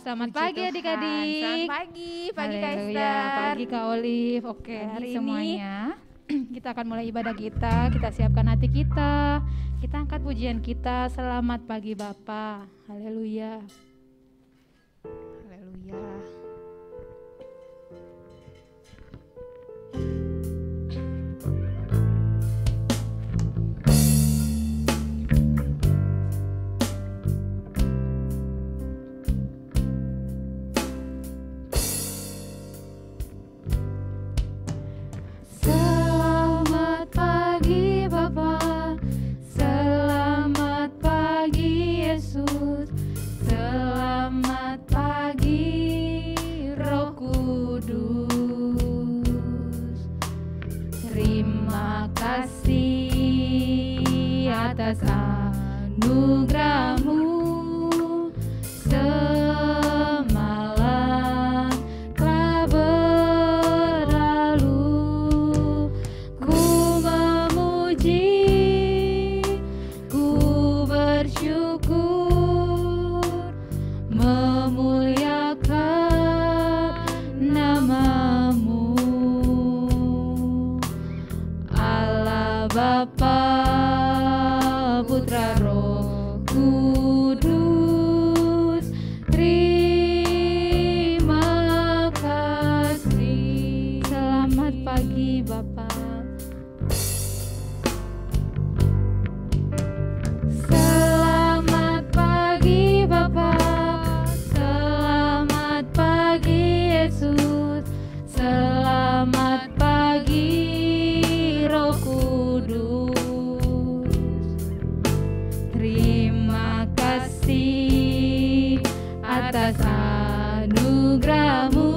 Selamat Puji pagi Tuhan. adik-adik. Selamat pagi Kak Haleluya. Esther. Pagi Kak Olive. Oke, Pagi hari semuanya. ini kita akan mulai ibadah kita. Kita siapkan hati kita. Kita angkat pujian kita. Selamat pagi Bapa. Haleluya. Haleluya. Selamat pagi Bapa. Selamat pagi Yesus. Selamat pagi Roh Kudus. Terima kasih atas anugerah-Mu. Semalam telah berlalu. Ku memuji, ku bersyukur, memuliakan nama-Mu. Allah Bapa, Putra, Roh Kudus, terima kasih. Selamat pagi Bapak. Selamat pagi Bapa. Selamat pagi Yesus. Selamat pagi Roh Kudus. Terima kasih atas anugerah-Mu.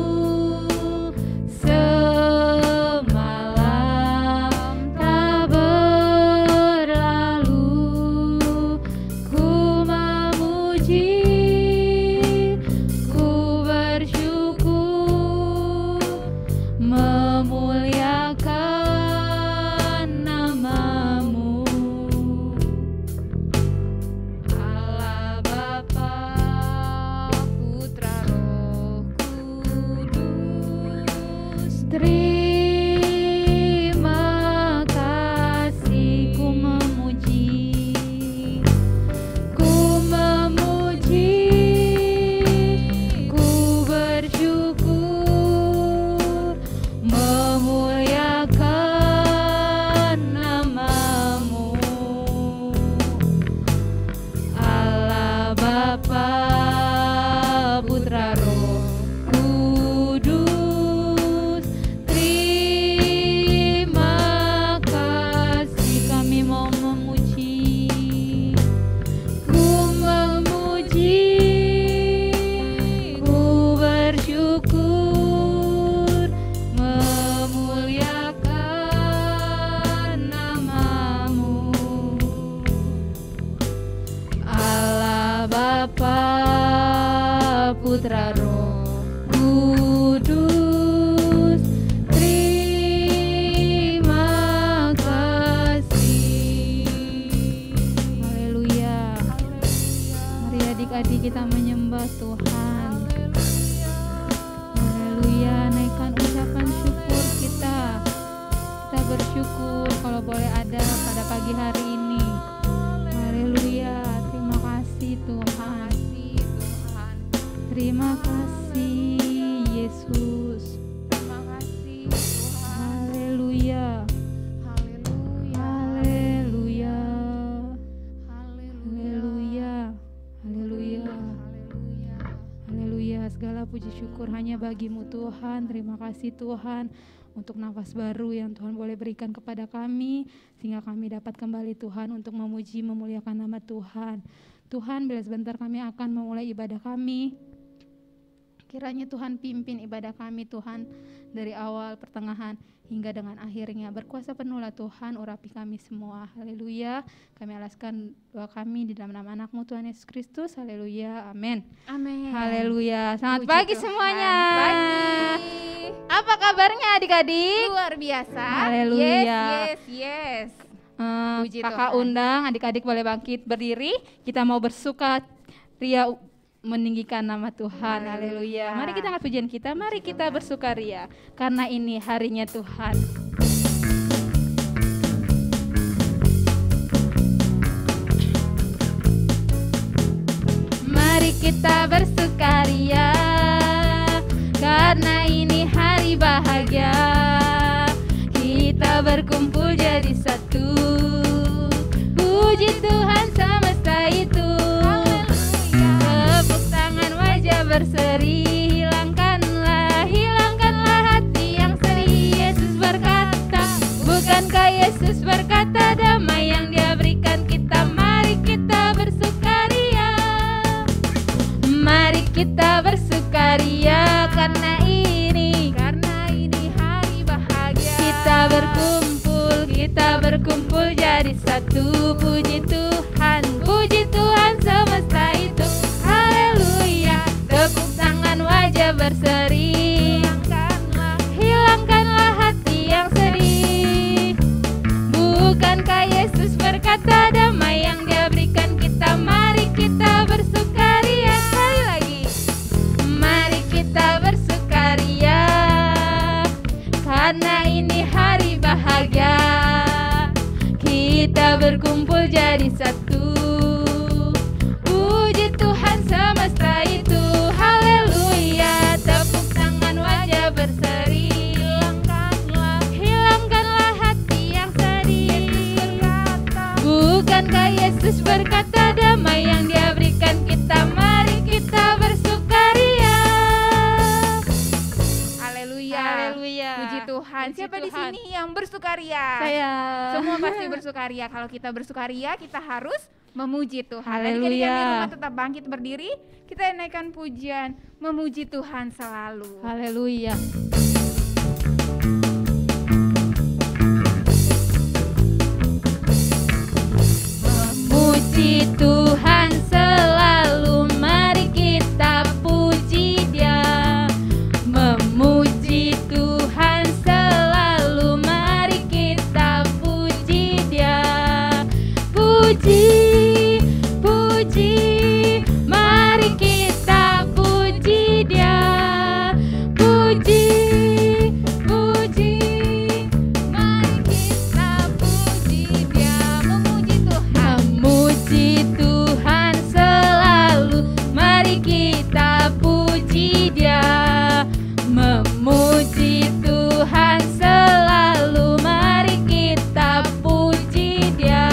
Semalam tak berlalu. Ku memuji, ku bersyukur, memuliakan nama-Mu. Allah Bapa, Putra, Roh Kudus, terima kasih. Ku memuji, ku bersyukur, memuliakan nama-Mu. Allah Bapa, Putra, Roh Kudus, terima kasih. Kami mau memuji, ku memuji, ku bersyukur, memuliakan nama-Mu. Allah Bapa, Putra, Roh Kudus, terima kasih. Haleluya. Mari adik-adik kita menyembah Tuhan. Haleluya. Naikkan ucapan syukur kita. Kita bersyukur kalau boleh ada pada pagi hari ini. Haleluya. Terima kasih Tuhan. Terima kasih Yesus. Terima kasih Tuhan. Haleluya. Haleluya. Haleluya. Haleluya. Haleluya. Haleluya. Haleluya. Haleluya. Segala puji syukur hanya bagi-Mu Tuhan. Terima kasih Tuhan untuk nafas baru yang Tuhan boleh berikan kepada kami, sehingga kami dapat kembali Tuhan untuk memuji, memuliakan nama Tuhan. Tuhan, bila sebentar kami akan memulai ibadah kami, kiranya Tuhan pimpin ibadah kami Tuhan, dari awal, pertengahan, hingga dengan akhirnya. Berkuasa penuhlah Tuhan, urapi kami semua. Haleluya. Kami alaskan doa kami di dalam nama anak-Mu Tuhan Yesus Kristus. Haleluya. Amin. Amin. Haleluya. Selamat Puji pagi Tuhan. semuanya. Pagi. Apa kabarnya adik-adik? Luar biasa. Haleluya. Yes. Puji Kakak Tuhan. undang adik-adik boleh bangkit berdiri. Kita mau bersuka ria meninggikan nama Tuhan. Haleluya. Mari kita angkat pujian kita, mari kita bersukaria karena ini harinya Tuhan. Mari kita bersukaria karena ini hari bahagia. Kita berkumpul jadi satu. Puji Tuhan semesta itu. Tepuk tangan wajah berseri. Hilangkanlah hati yang sedih. Yesus berkata, bukankah Yesus berkata damai yang Dia berikan kita. Mari kita bersukaria. Mari kita bersukaria karena ini hari bahagia. Kita berkumpul jadi satu. Puji Tuhan semesta itu. Haleluya. Tepuk tangan wajah berseri. Hilangkanlah hati yang sedih. Bukankah Yesus berkata damai yang Dia berikan kita. Mari kita bersukaria. Sekali lagi. Mari kita bersukaria karena ini hari bahagia. Kita berkumpul jadi satu. Puji Tuhan semesta itu. Haleluya. Tepuk tangan wajah berseri. Hilangkanlah hati yang sedih. Bukankah Yesus berkata damai yang Dia berikan kita. Mari kita bersukaria. Haleluya. Puji Tuhan. Puji Siapa di Tuhan. sini yang bersukaria? Saya. Semua pasti bersukaria. Kalau kita bersukaria, kita harus memuji Tuhan. Haleluya. Dan ketika di rumah tetap bangkit berdiri, kita naikkan pujian, memuji Tuhan selalu. Haleluya. Memuji Tuhan selalu, mari kita puji Dia. Memuji Tuhan selalu, mari kita puji Dia. Puji, mari kita puji Dia. Puji, mari kita puji Dia. Memuji Tuhan. Memuji Tuhan selalu, mari kita puji Dia. Memuji Tuhan selalu, mari kita puji Dia.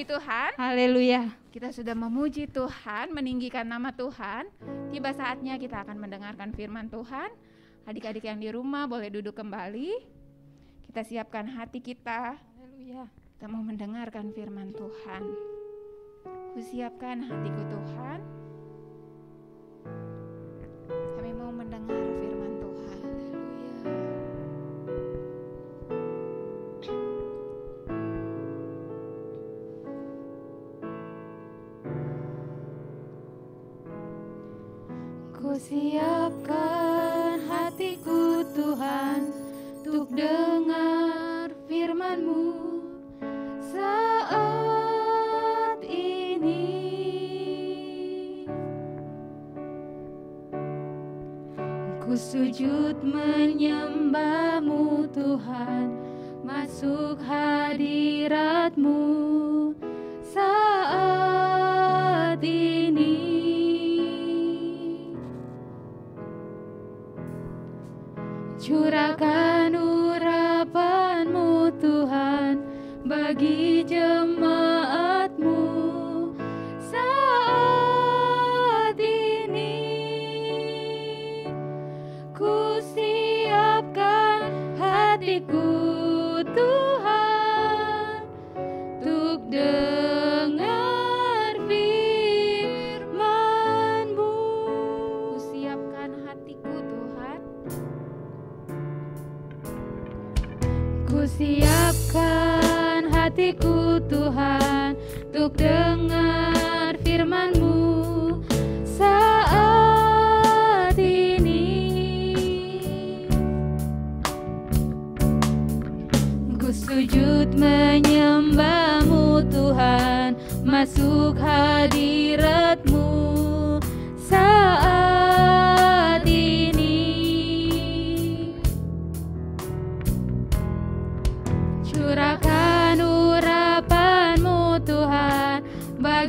Tuhan. Haleluya. Kita sudah memuji Tuhan, meninggikan nama Tuhan. Tiba saatnya kita akan mendengarkan firman Tuhan. Adik-adik yang di rumah boleh duduk kembali. Kita siapkan hati kita. Haleluya. Kita mau mendengarkan firman Tuhan. Kusiapkan hatiku Tuhan. Kami mau mendengar firman Tuhan. Kusiapkan hatiku Tuhan untuk dengar firman-Mu saat ini. Ku sujud menyembah-Mu Tuhan, masuk hadirat-Mu saat ini. Curahkan urapan-Mu Tuhan bagi jemaat-Mu saat ini. Ku siapkan hatiku Tuhan untuk dengar firman-Mu. Ku siapkan hatiku Tuhan. Ku siapkan hatiku Tuhan untuk dengar firman-Mu saat ini. Ku sujud menyembah-Mu Tuhan, masuk hadirat-Mu saat ini. Curahkan urapan-Mu Tuhan bagi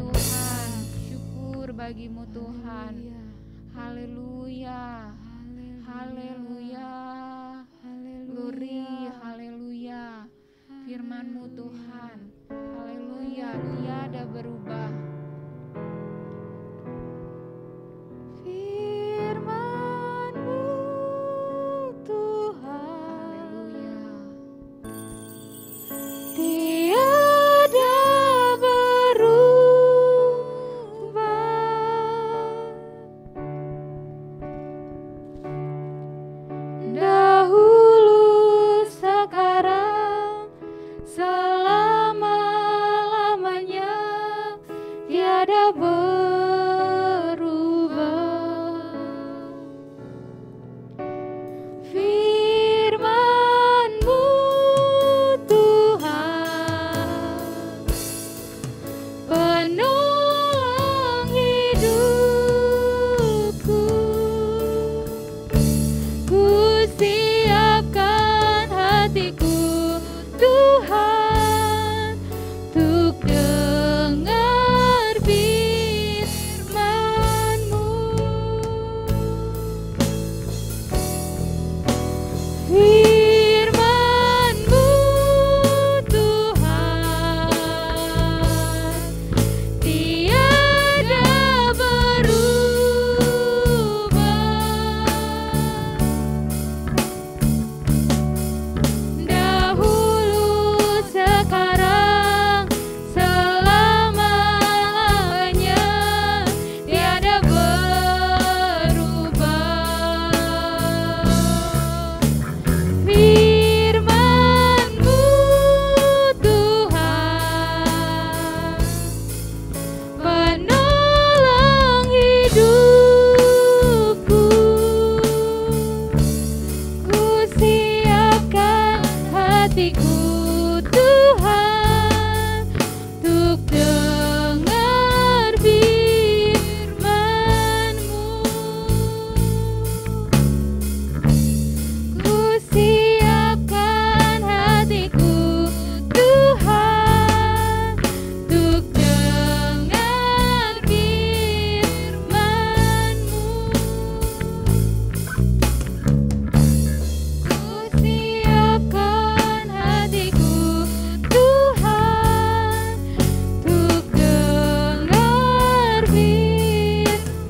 Tuhan, syukur bagimu Tuhan. Haleluya, haleluya, glory, haleluya. Firman-Mu Tuhan, haleluya, tiada berubah. Firman-Mu Tuhan, Haleluya. tiada berubah. Dahulu, sekarang, selama-lamanya, tiada berubah. Firman-Mu Tuhan, penolong hidupku. Ku siapkan hatiku Tuhan, untuk dengar firman-Mu. Firman-Mu Tuhan, tiada berubah. Dahulu, sekarang, selamanya, tiada berubah. Firman-Mu Tuhan, penolong hidupku. Ku siapkan hatiku Tuhan, untuk dengar firman-Mu. Ku siapkan hatiku Tuhan, untuk dengar firman-Mu. Ku siapkan hatiku Tuhan, untuk dengar firman-Mu.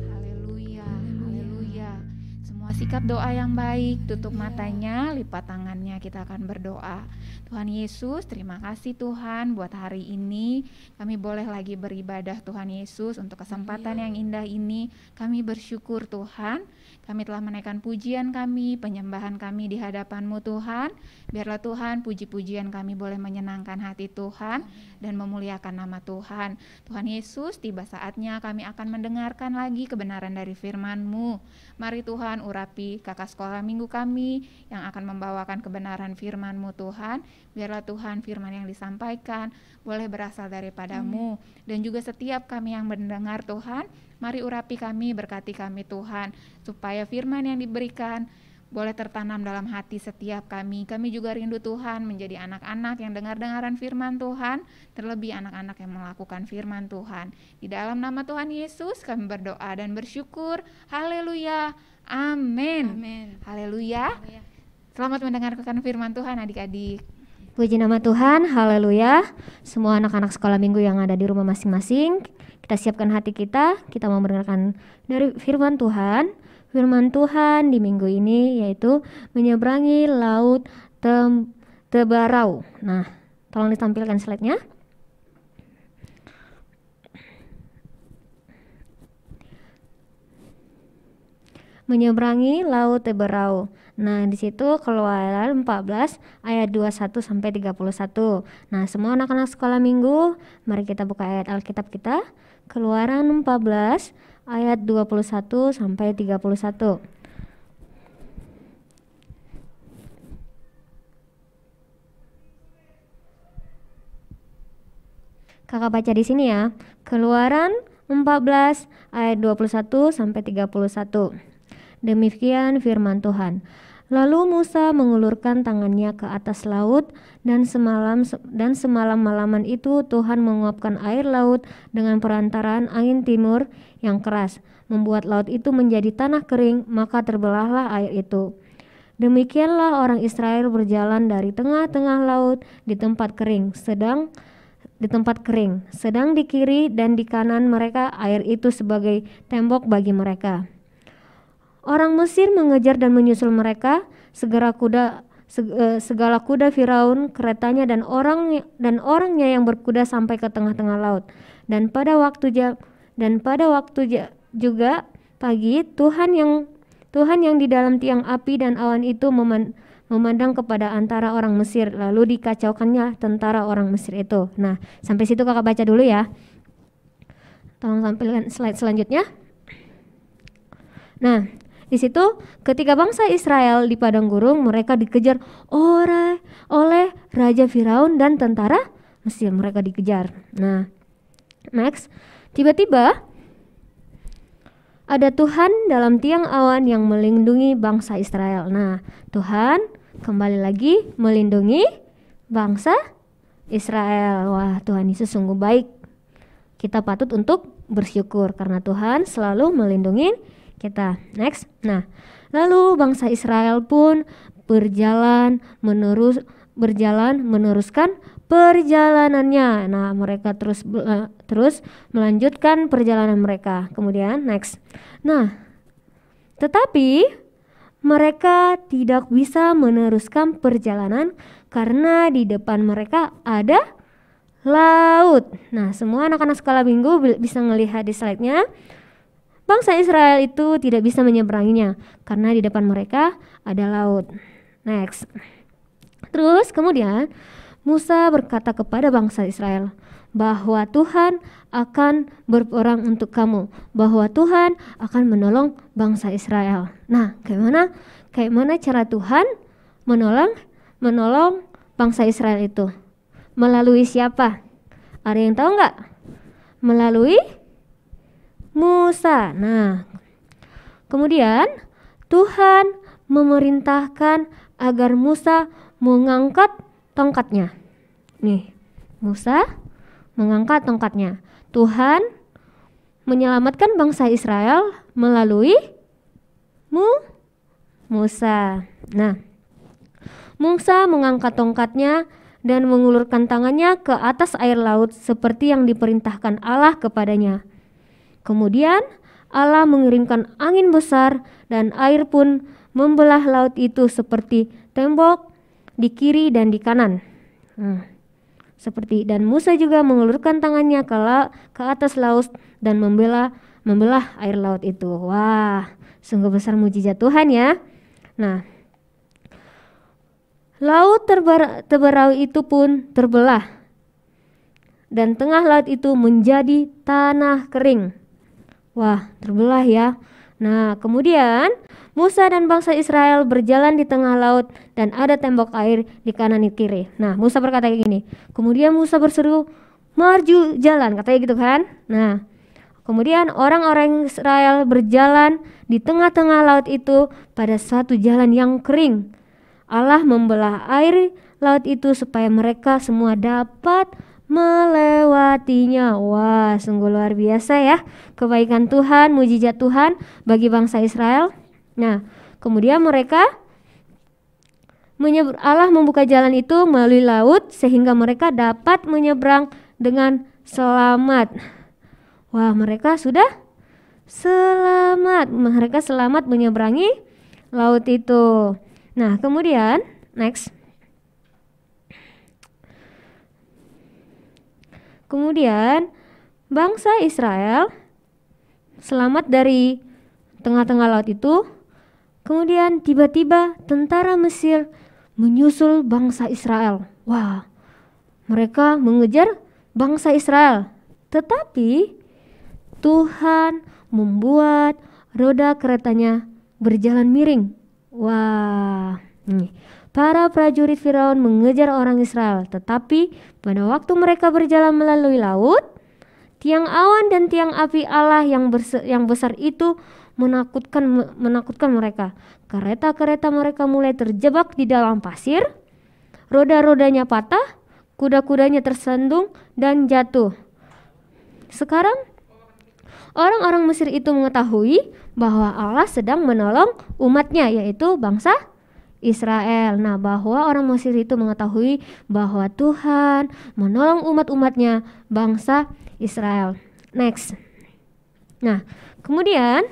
Haleluya, haleluya. Semua sikap doa yang baik, tutup matanya, lipat tangannya, kita akan berdoa. Tuhan Yesus, terima kasih Tuhan buat hari ini. Kami boleh lagi beribadah Tuhan Yesus untuk kesempatan yang indah ini. Kami bersyukur Tuhan. Kami telah menaikkan pujian kami, penyembahan kami di hadapan-Mu Tuhan. Biarlah Tuhan puji-pujian kami boleh menyenangkan hati Tuhan dan memuliakan nama Tuhan. Tuhan Yesus, tiba saatnya kami akan mendengarkan lagi kebenaran dari firman-Mu. Mari Tuhan urapi kakak sekolah minggu kami yang akan membawakan kebenaran firman-Mu Tuhan. Biarlah Tuhan firman yang disampaikan boleh berasal daripada-Mu. Dan juga setiap kami yang mendengar Tuhan, mari urapi kami, berkati kami Tuhan, supaya firman yang diberikan boleh tertanam dalam hati setiap kami. Kami juga rindu Tuhan menjadi anak-anak yang dengar-dengaran firman Tuhan, terlebih anak-anak yang melakukan firman Tuhan. Di dalam nama Tuhan Yesus kami berdoa dan bersyukur. Haleluya. Amin. Amin. Haleluya. Selamat mendengarkan firman Tuhan adik-adik. Puji nama Tuhan, haleluya. Semua anak-anak sekolah minggu yang ada di rumah masing-masing, kita siapkan hati kita mau mendengarkan dari firman Tuhan. Firman Tuhan di minggu ini yaitu menyeberangi laut Tebarau. Nah, tolong ditampilkan slide-nya. Menyeberangi laut Tebarau. Nah, di situ Keluaran 14 ayat 21 sampai 31. Nah, semua anak-anak sekolah minggu, mari kita buka ayat Alkitab kita. Keluaran 14 ayat 21 sampai 31. Kakak baca di sini ya. Keluaran 14 ayat 21 sampai 31. Demikian firman Tuhan. Lalu Musa mengulurkan tangannya ke atas laut, dan semalam-malaman itu Tuhan menguapkan air laut dengan perantaraan angin timur yang keras, membuat laut itu menjadi tanah kering, maka terbelahlah air itu. Demikianlah orang Israel berjalan dari tengah-tengah laut di tempat kering, sedang di kiri dan di kanan mereka air itu sebagai tembok bagi mereka. Orang Mesir mengejar dan menyusul mereka, segala kuda Firaun, keretanya dan orangnya yang berkuda sampai ke tengah-tengah laut. Dan pada waktu juga pagi, Tuhan yang di dalam tiang api dan awan itu memandang kepada antara orang Mesir, lalu dikacaukannya tentara orang Mesir itu. Nah, sampai situ kakak baca dulu ya. Tolong tampilkan slide selanjutnya. Nah, di situ ketika bangsa Israel di padang gurun, mereka dikejar oleh Raja Firaun dan tentara Mesir. Mereka dikejar. Nah, next, tiba-tiba ada Tuhan dalam tiang awan yang melindungi bangsa Israel. Nah, Tuhan kembali lagi melindungi bangsa Israel. Wah, Tuhan Yesus sungguh baik. Kita patut untuk bersyukur karena Tuhan selalu melindungi kita. Next. Nah, lalu bangsa Israel pun berjalan meneruskan perjalanannya. Nah, mereka terus melanjutkan perjalanan mereka. Kemudian next. Nah, tetapi mereka tidak bisa meneruskan perjalanan karena di depan mereka ada laut. Nah, semua anak-anak sekolah minggu bisa melihat di slide-nya. Bangsa Israel itu tidak bisa menyeberanginya karena di depan mereka ada laut. Next. Terus kemudian Musa berkata kepada bangsa Israel bahwa Tuhan akan berperang untuk kamu, bahwa Tuhan akan menolong bangsa Israel. Nah, kayak mana cara Tuhan menolong bangsa Israel itu? Melalui siapa? Ada yang tahu nggak? Melalui Musa. Nah, kemudian Tuhan memerintahkan agar Musa mengangkat tongkatnya. Nih, Musa mengangkat tongkatnya. Tuhan menyelamatkan bangsa Israel melalui Musa. Nah, Musa mengangkat tongkatnya dan mengulurkan tangannya ke atas air laut seperti yang diperintahkan Allah kepadanya. Kemudian Allah mengirimkan angin besar dan air pun membelah laut itu seperti tembok di kiri dan di kanan. Dan Musa juga mengulurkan tangannya ke atas laut dan membelah air laut itu. Wah, sungguh besar mujizat Tuhan ya. Nah, laut Teberau itu pun terbelah dan tengah laut itu menjadi tanah kering. Wah, terbelah ya. Nah, kemudian Musa dan bangsa Israel berjalan di tengah laut dan ada tembok air di kanan dan kiri. Nah, Musa berkata kayak gini. Kemudian Musa berseru, "Maju jalan," katanya gitu kan. Nah, kemudian orang-orang Israel berjalan di tengah-tengah laut itu pada suatu jalan yang kering. Allah membelah air laut itu supaya mereka semua dapat melewatinya. Wah, sungguh luar biasa ya kebaikan Tuhan, mujizat Tuhan bagi bangsa Israel. Nah, kemudian Allah membuka jalan itu melalui laut sehingga mereka dapat menyeberang dengan selamat. Wah, mereka sudah selamat. Mereka selamat menyeberangi laut itu. Nah, kemudian next. Kemudian bangsa Israel selamat dari tengah-tengah laut itu. Kemudian tiba-tiba tentara Mesir menyusul bangsa Israel. Wah, mereka mengejar bangsa Israel. Tetapi Tuhan membuat roda keretanya berjalan miring. Wah, nih. Para prajurit Firaun mengejar orang Israel, tetapi pada waktu mereka berjalan melalui laut, tiang awan dan tiang api Allah yang besar itu menakutkan mereka. Kereta-kereta mereka mulai terjebak di dalam pasir, roda-rodanya patah, kuda-kudanya tersandung dan jatuh. Sekarang orang-orang Mesir itu mengetahui bahwa Allah sedang menolong umatnya, yaitu bangsa Israel. Nah, bahwa orang Mesir itu mengetahui bahwa Tuhan menolong umat-umatnya, bangsa Israel. Next. Nah, kemudian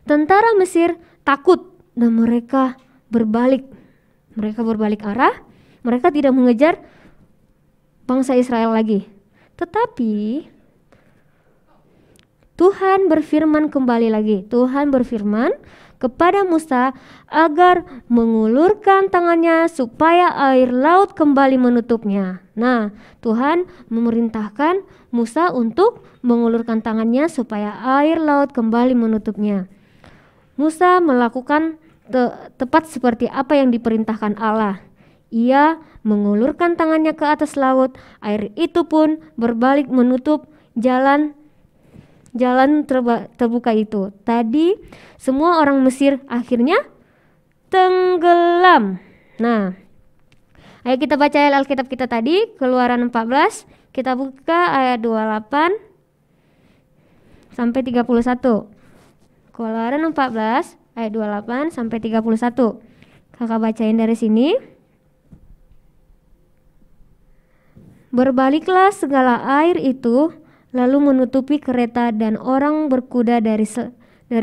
tentara Mesir takut dan mereka berbalik. Mereka berbalik arah. Mereka tidak mengejar bangsa Israel lagi. Tetapi Tuhan berfirman kembali lagi. Tuhan berfirman kepada Musa agar mengulurkan tangannya supaya air laut kembali menutupnya. Nah, Tuhan memerintahkan Musa untuk mengulurkan tangannya supaya air laut kembali menutupnya. Musa melakukan tepat seperti apa yang diperintahkan Allah. Ia mengulurkan tangannya ke atas laut, air itu pun berbalik menutup jalan terbuka itu. Tadi semua orang Mesir akhirnya tenggelam. Nah, ayo kita baca Alkitab kita tadi, Keluaran 14. Kita buka ayat 28 sampai 31. Keluaran 14 ayat 28 sampai 31. Kakak bacain dari sini. Berbaliklah segala air itu lalu menutupi kereta dan orang berkuda dari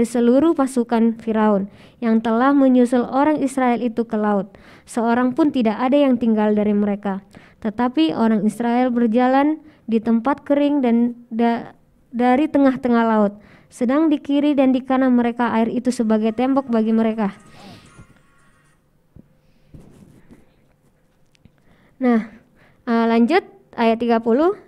seluruh pasukan Firaun yang telah menyusul orang Israel itu ke laut. Seorang pun tidak ada yang tinggal dari mereka. Tetapi orang Israel berjalan di tempat kering dan dari tengah-tengah laut. Sedang di kiri dan di kanan mereka air itu sebagai tembok bagi mereka. Nah, lanjut ayat 30.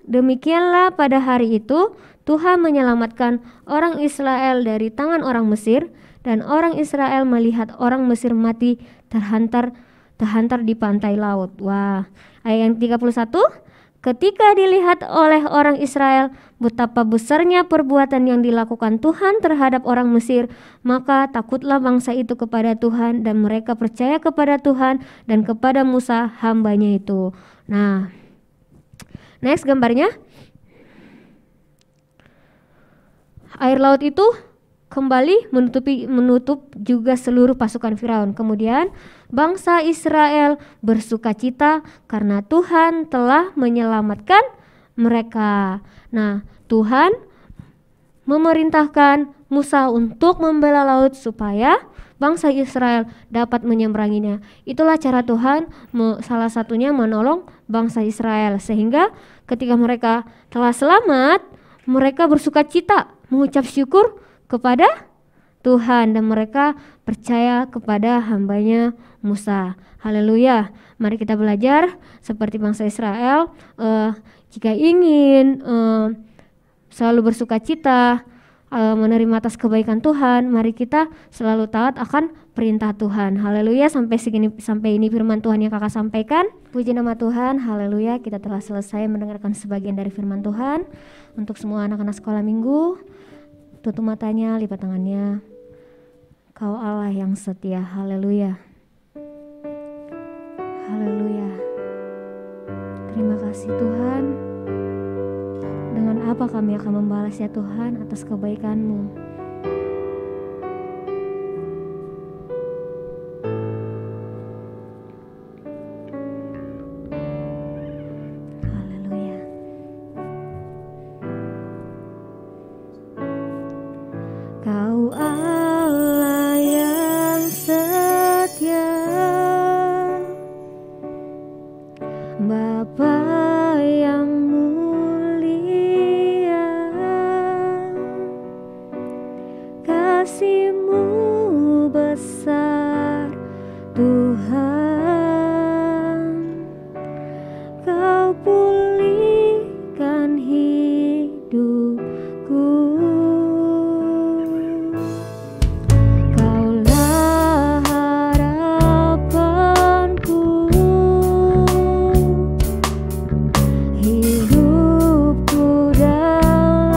Demikianlah pada hari itu Tuhan menyelamatkan orang Israel dari tangan orang Mesir, dan orang Israel melihat orang Mesir mati terhantar di pantai laut. Wah, ayat yang 31. Ketika dilihat oleh orang Israel betapa besarnya perbuatan yang dilakukan Tuhan terhadap orang Mesir, maka takutlah bangsa itu kepada Tuhan dan mereka percaya kepada Tuhan dan kepada Musa hambanya itu. Nah, next gambarnya. Air laut itu kembali menutup juga seluruh pasukan Firaun. Kemudian bangsa Israel bersukacita karena Tuhan telah menyelamatkan mereka. Nah, Tuhan memerintahkan Musa untuk membela laut supaya bangsa Israel dapat menyeberanginya. Itulah cara Tuhan salah satunya menolong bangsa Israel, sehingga ketika mereka telah selamat, mereka bersukacita mengucap syukur kepada Tuhan dan mereka percaya kepada hambanya Musa. Haleluya. Mari kita belajar seperti bangsa Israel. Jika ingin selalu bersukacita, menerima atas kebaikan Tuhan, mari kita selalu taat akan perintah Tuhan. Haleluya. Sampai ini firman Tuhan yang kakak sampaikan. Puji nama Tuhan. Haleluya. Kita telah selesai mendengarkan sebagian dari firman Tuhan. Untuk semua anak-anak sekolah minggu, tutup matanya, lipat tangannya. Kau Allah yang setia. Haleluya. Haleluya. Terima kasih Tuhan. Dengan apa kami akan membalas ya Tuhan atas kebaikan-Mu. Haleluya. Kau Allah yang setia, Bapa yang mulia, kasih-Mu besar Tuhan. Kau pulihkan hidupku, Kaulah harapanku, hidupku dalam-Mu.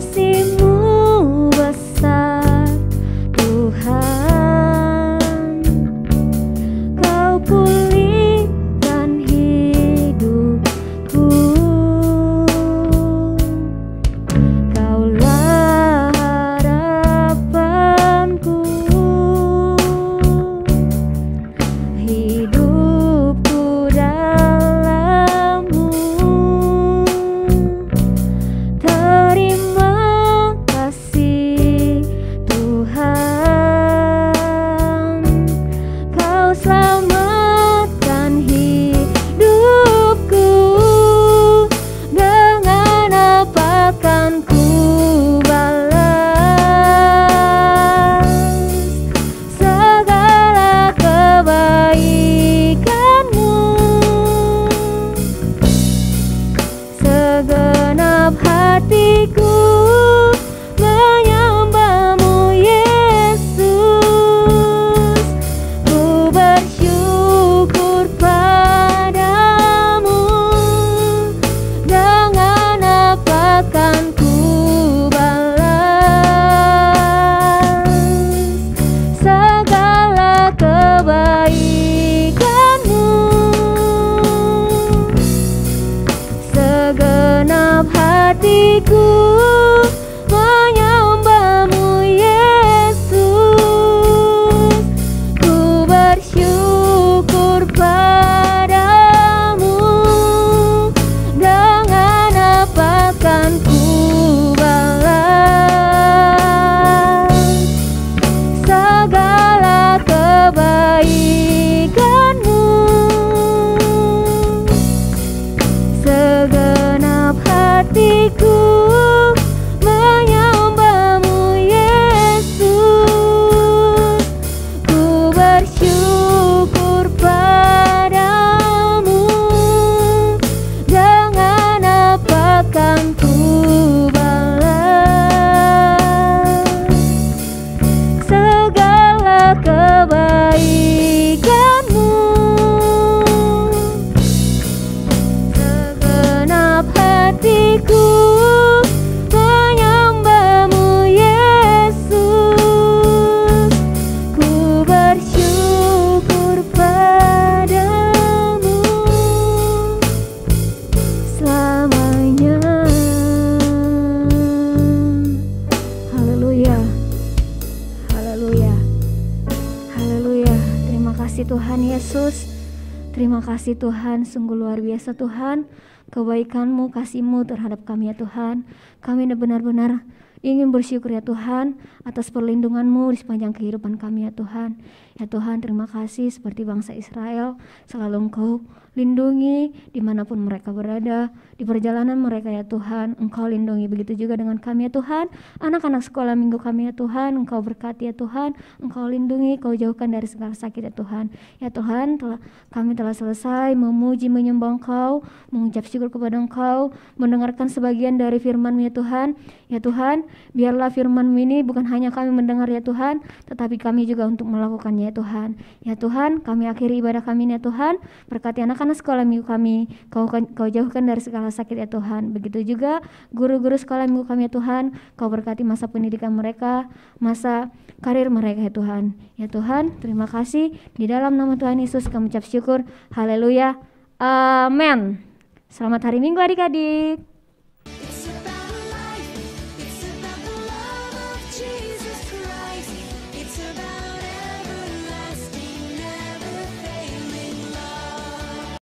kasih-Mu besar Tuhan, Kau pulihkan hidupku, Kaulah harapanku, hidupku dalam-Mu. Terima kasih Tuhan, Kau selamatkan hidupku. Dengan apa kan ku balas segala kebaikan-Mu? Segenap hatiku menyembah-Mu Yesus, ku bersyukur padamu. Dengan apa kan ku balas segala kebaikan-Mu? Segenap hatiku menyembah-Mu Yesus, ku bersyukur padamu. Dengan apa kan ku balas segala kebaikan-Mu? Segenap hatiku menyembah-Mu Yesus, ku bersyukur padamu. Dengan apa kan ku balas segala kebaikan-Mu? Segenap hatiku menyembah-Mu Yesus, ku bersyukur padamu selamanya. Haleluya, haleluya, haleluya. Terima kasih Tuhan Yesus. Terima kasih Tuhan, sungguh luar biasa Tuhan, kebaikan-Mu, kasih-Mu terhadap kami ya Tuhan. Kami benar-benar ingin bersyukur ya Tuhan atas perlindungan-Mu di sepanjang kehidupan kami ya Tuhan. Ya Tuhan, terima kasih seperti bangsa Israel, selalu Engkau lindungi dimanapun mereka berada, di perjalanan mereka ya Tuhan, Engkau lindungi. Begitu juga dengan kami ya Tuhan, anak-anak sekolah minggu kami ya Tuhan, Engkau berkati ya Tuhan, Engkau lindungi, Kau jauhkan dari segala sakit ya Tuhan. Ya Tuhan, kami telah selesai memuji menyembah Engkau, mengucap syukur kepada Engkau, mendengarkan sebagian dari firman-Mu ya Tuhan. Ya Tuhan, biarlah firman-Mu ini bukan hanya kami mendengar ya Tuhan, tetapi kami juga untuk melakukannya ya Tuhan. Ya Tuhan, kami akhiri ibadah kami ini ya Tuhan, berkati anak-anak sekolah minggu kami, Kau jauhkan dari segala sakit ya Tuhan. Begitu juga guru-guru sekolah minggu kami ya Tuhan, Kau berkati masa pendidikan mereka, masa karir mereka ya Tuhan. Ya Tuhan, terima kasih, di dalam nama Tuhan Yesus kami ucap syukur. Haleluya, amin. Selamat hari Minggu adik-adik.